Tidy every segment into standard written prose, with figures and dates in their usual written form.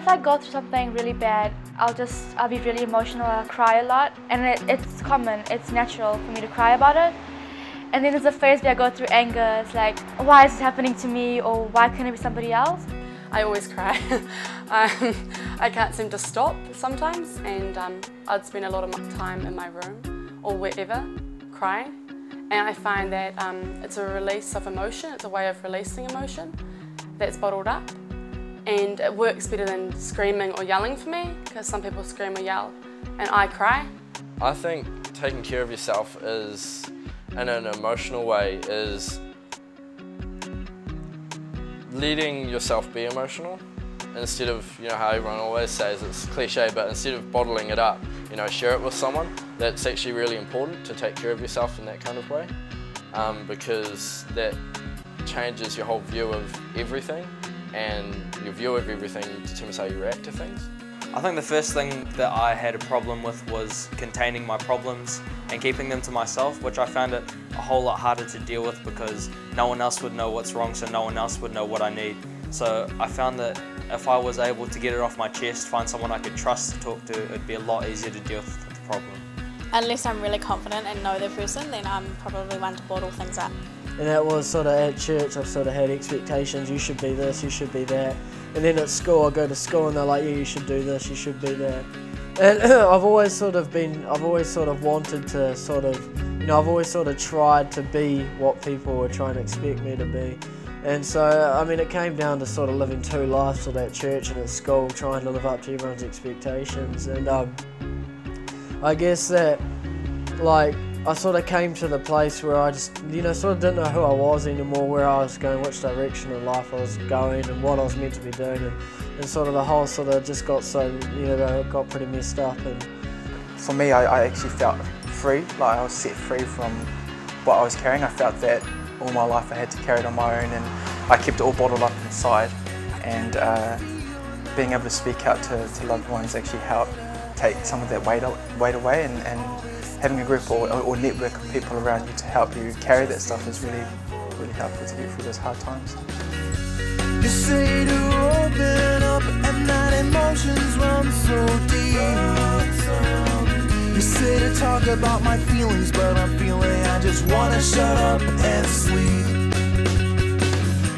if I go through something really bad, I'll be really emotional, I'll cry a lot, and it's common, it's natural for me to cry about it. And then there's a phase where I go through anger. It's like, why is this happening to me, or why can't it be somebody else? I always cry. I can't seem to stop sometimes, and I'd spend a lot of my time in my room or wherever crying. And I find that it's a release of emotion, it's a way of releasing emotion that's bottled up. And it works better than screaming or yelling for me, because some people scream or yell, and I cry. I think taking care of yourself is, in an emotional way, is letting yourself be emotional instead of, you know, how everyone always says, it's cliche, but instead of bottling it up, you know, share it with someone. That's actually really important, to take care of yourself in that kind of way, because that changes your whole view of everything, and your view of everything determines how you react to things. I think the first thing that I had a problem with was containing my problems and keeping them to myself, which I found it a whole lot harder to deal with because no one else would know what's wrong, so no one else would know what I need. So I found that if I was able to get it off my chest, find someone I could trust to talk to, it'd be a lot easier to deal with the problem. Unless I'm really confident and know the person, then I'm probably one to bottle things up. And that was sort of at church, I've sort of had expectations, you should be this, you should be that. And then at school, I go to school and they're like, yeah, you should do this, you should be that. And I've always sort of wanted to sort of, you know, I've always sort of tried to be what people were trying to expect me to be. And so, I mean, it came down to sort of living two lives, sort of at church and at school, trying to live up to everyone's expectations. And I guess that, like, I sort of came to the place where I just, you know, sort of didn't know who I was anymore, where I was going, which direction in life I was going and what I was meant to be doing, and sort of the whole sort of just got so, you know, got pretty messed up. And for me, I actually felt free, like I was set free from what I was carrying. I felt that all my life I had to carry it on my own, and I kept it all bottled up inside, and being able to speak out to loved ones actually helped take some of that weight away, and having a group or network of people around you to help you carry that stuff is really, really helpful to get through those hard times. You say to open up and that emotions run so deep. You say to talk about my feelings, but I'm feeling I just wanna shut up and sleep.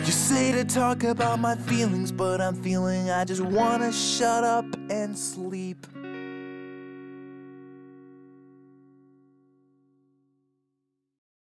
You say to talk about my feelings, but I'm feeling I just wanna shut up and sleep.